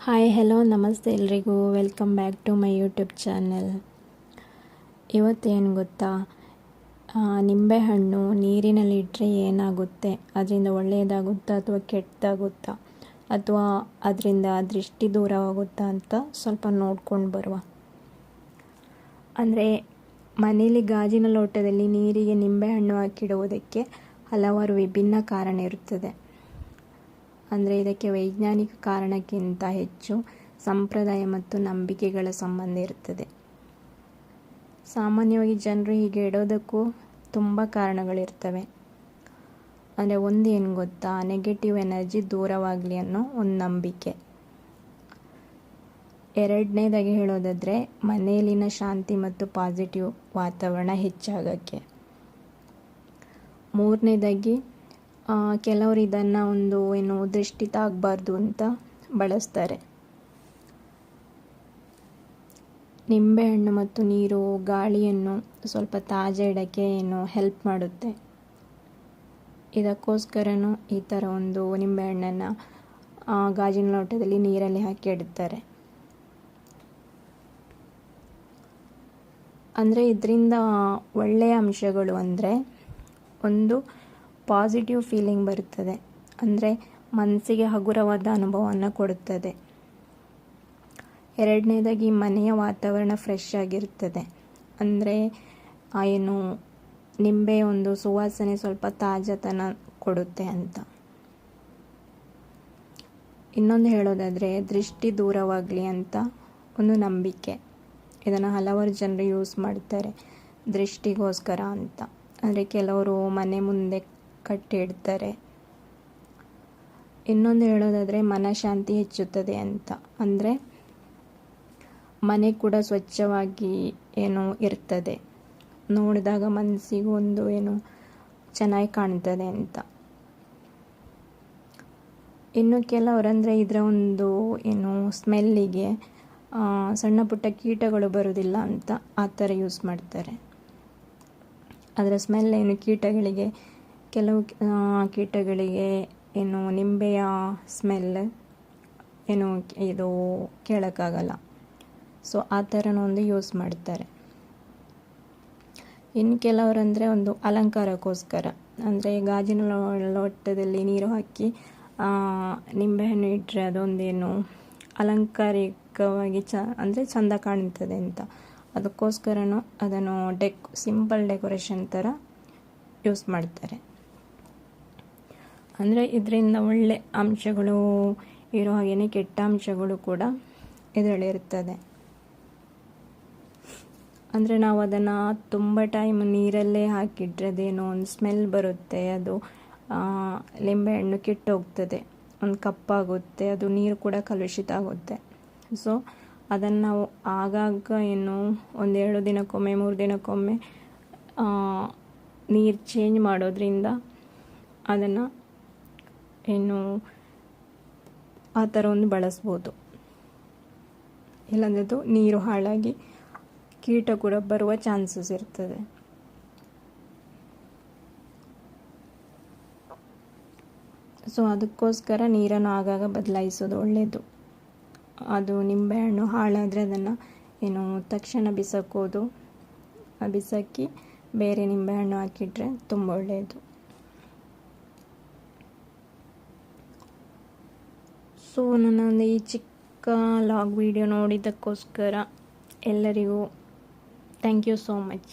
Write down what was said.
Hi hello ನಮಸ್ತೆ ಎಲ್ರಿಗೂ welcome back to my YouTube channel. ಇವತ್ತೇನು ಗೊತ್ತಾ, ನಿಂಬೆಹಣ್ಣು ನೀರಿನಲ್ಲಿ ಇಟ್ಟರೆ ಏನಾಗುತ್ತೆ, ಅದರಿಂದ ಒಳ್ಳೆಯದಾಗುತ್ತಾ ಅಥವಾ ಕೆಟ್ಟದಾಗುತ್ತಾ, ಅಥವಾ ಅದರಿಂದ ದೃಷ್ಟಿ ದೂರವಾಗುತ್ತಾ ಅಂತ ಸ್ವಲ್ಪ ನೋಡ್ಕೊಂಡು ಬರುವ. ಅಂದರೆ ಮನೇಲಿ ಗಾಜಿನ ಲೋಟದಲ್ಲಿ ನೀರಿಗೆ ನಿಂಬೆಹಣ್ಣು ಹಾಕಿಡುವುದಕ್ಕೆ ಹಲವಾರು ವಿಭಿನ್ನ ಕಾರಣ ಇರುತ್ತದೆ. ಅಂದರೆ ಇದಕ್ಕೆ ವೈಜ್ಞಾನಿಕ ಕಾರಣಕ್ಕಿಂತ ಹೆಚ್ಚು ಸಂಪ್ರದಾಯ ಮತ್ತು ನಂಬಿಕೆಗಳ ಸಂಬಂಧ ಇರುತ್ತದೆ. ಸಾಮಾನ್ಯವಾಗಿ ಜನರು ಹೀಗೆ ಇಡೋದಕ್ಕೂ ತುಂಬ ಕಾರಣಗಳಿರ್ತವೆ. ಅಂದರೆ ಒಂದೇನು ಗೊತ್ತಾ, ನೆಗೆಟಿವ್ ಎನರ್ಜಿ ದೂರವಾಗಲಿ ಅನ್ನೋ ಒಂದು ನಂಬಿಕೆ. ಎರಡನೇದಾಗಿ ಹೇಳೋದಾದರೆ ಮನೆಯಲ್ಲಿನ ಶಾಂತಿ ಮತ್ತು ಪಾಸಿಟಿವ್ ವಾತಾವರಣ ಹೆಚ್ಚಾಗೋಕ್ಕೆ. ಮೂರನೇದಾಗಿ ಕೆಲವರು ಇದನ್ನು ದೃಷ್ಟಿ ತಾಗಬಾರ್ದು ಅಂತ ಬಳಸ್ತಾರೆ. ನಿಂಬೆಹಣ್ಣು ಮತ್ತು ನೀರು ಗಾಳಿಯನ್ನು ಸ್ವಲ್ಪ ತಾಜಾ ಇಡೋಕ್ಕೆ ಹೆಲ್ಪ್ ಮಾಡುತ್ತೆ. ಇದಕ್ಕೋಸ್ಕರನೂ ಈ ಥರ ನಿಂಬೆಹಣ್ಣನ್ನು ಗಾಜಿನ ಲೋಟದಲ್ಲಿ ನೀರಲ್ಲಿ ಹಾಕಿ ಇಡ್ತಾರೆ. ಅಂದರೆ ಇದರಿಂದ ಒಳ್ಳೆಯ ಅಂಶಗಳು ಅಂದರೆ, ಒಂದು ಪಾಸಿಟಿವ್ ಫೀಲಿಂಗ್ ಬರುತ್ತದೆ, ಅಂದರೆ ಮನಸ್ಸಿಗೆ ಹಗುರವಾದ ಅನುಭವವನ್ನು ಕೊಡುತ್ತದೆ. ಎರಡನೇದಾಗಿ ಮನೆಯ ವಾತಾವರಣ ಫ್ರೆಶ್ ಆಗಿರುತ್ತದೆ. ಅಂದರೆ ನಿಂಬೆ ಸುವಾಸನೆ ಸ್ವಲ್ಪ ತಾಜಾತನ ಕೊಡುತ್ತೆ ಅಂತ. ಇನ್ನೊಂದು ಹೇಳೋದಾದರೆ ದೃಷ್ಟಿ ದೂರವಾಗಲಿ ಅಂತ ಒಂದು ನಂಬಿಕೆ. ಇದನ್ನು ಹಲವಾರು ಜನರು ಯೂಸ್ ಮಾಡ್ತಾರೆ ದೃಷ್ಟಿಗೋಸ್ಕರ ಅಂತ. ಅಂದರೆ ಕೆಲವರು ಮನೆ ಮುಂದೆ ಕಟ್ಟಿ ಇಡ್ತಾರೆ. ಇನ್ನೊಂದು ಹೇಳೋದಾದರೆ ಮನಃಶಾಂತಿ ಹೆಚ್ಚುತ್ತದೆ ಅಂತ. ಅಂದರೆ ಮನೆ ಕೂಡ ಸ್ವಚ್ಛವಾಗಿ ಇರ್ತದೆ, ನೋಡಿದಾಗ ಮನಸ್ಸಿಗೂ ಚೆನ್ನಾಗಿ ಕಾಣ್ತದೆ ಅಂತ. ಇನ್ನು ಕೆಲವರಂದರೆ ಇದರ ಸ್ಮೆಲ್ಲಿಗೆ ಸಣ್ಣ ಪುಟ್ಟ ಕೀಟಗಳು ಬರೋದಿಲ್ಲ ಅಂತ ಆ ಥರ ಯೂಸ್ ಮಾಡ್ತಾರೆ. ಅದರ ಸ್ಮೆಲ್ ಕೀಟಗಳಿಗೆ, ಕೆಲವು ಕೀಟಗಳಿಗೆ ನಿಂಬೆಯ ಸ್ಮೆಲ್ ಇದು ಕೇಳೋಕ್ಕಾಗಲ್ಲ. ಸೊ ಆ ಥರನೂ ಯೂಸ್ ಮಾಡ್ತಾರೆ. ಇನ್ನು ಕೆಲವರಂದರೆ ಅಲಂಕಾರಕ್ಕೋಸ್ಕರ, ಅಂದರೆ ಗಾಜಿನ ಲೋಟದಲ್ಲಿ ನೀರು ಹಾಕಿ ನಿಂಬೆಹಣ್ಣು ಇಟ್ಟರೆ ಅದೊಂದೇನು ಅಲಂಕಾರಿಕವಾಗಿ ಅಂದರೆ ಚೆಂದ ಕಾಣ್ತದೆ ಅಂತ. ಅದಕ್ಕೋಸ್ಕರನೂ ಅದನ್ನು ಸಿಂಪಲ್ ಡೆಕೋರೇಷನ್ ಥರ ಯೂಸ್ ಮಾಡ್ತಾರೆ. ಅಂದರೆ ಇದರಿಂದ ಒಳ್ಳೆ ಅಂಶಗಳು ಇರೋ ಹಾಗೆಯೇ ಕೆಟ್ಟ ಅಂಶಗಳು ಕೂಡ ಇದರಲ್ಲಿರ್ತದೆ. ಅಂದರೆ ನಾವು ಅದನ್ನು ತುಂಬ ಟೈಮ್ ನೀರಲ್ಲೇ ಹಾಕಿಟ್ರೆ ಅದೇನೋ ಒಂದು ಸ್ಮೆಲ್ ಬರುತ್ತೆ, ಅದು ಲಿಂಬೆಹಣ್ಣು ಕೆಟ್ಟೋಗ್ತದೆ, ಕಪ್ಪಾಗುತ್ತೆ, ಅದು ನೀರು ಕೂಡ ಕಲುಷಿತ ಆಗುತ್ತೆ. ಸೊ ಅದನ್ನು ನಾವು ಆಗಾಗ 2 ದಿನಕ್ಕೊಮ್ಮೆ 3 ದಿನಕ್ಕೊಮ್ಮೆ ನೀರು ಚೇಂಜ್ ಮಾಡೋದ್ರಿಂದ ಅದನ್ನು ಆ ಥರ ಬಳಸ್ಬೋದು. ಇಲ್ಲಾಂದ್ರೆ ಅದು ನೀರು ಹಾಳಾಗಿ ಕೀಟ ಕೂಡ ಬರುವ ಚಾನ್ಸಸ್ ಇರ್ತದೆ. ಸೊ ಅದಕ್ಕೋಸ್ಕರ ನೀರನ್ನು ಆಗಾಗ ಬದಲಾಯಿಸೋದು ಒಳ್ಳೆಯದು. ಅದು ನಿಂಬೆಹಣ್ಣು ಹಾಳಾದರೆ ಅದನ್ನು ತಕ್ಷಣ ಬಿಸಾಕಿ ಬೇರೆ ನಿಂಬೆಹಣ್ಣು ಹಾಕಿಟ್ರೆ ತುಂಬ ಒಳ್ಳೆಯದು. ಸೊ ನನ್ನ ಈ ಚಿಕ್ಕ ಲಾಗ್ ವಿಡಿಯೋ ನೋಡಿದ್ದಕ್ಕೋಸ್ಕರ ಎಲ್ಲರಿಗೂ ಥ್ಯಾಂಕ್ ಯು ಸೋ ಮಚ್.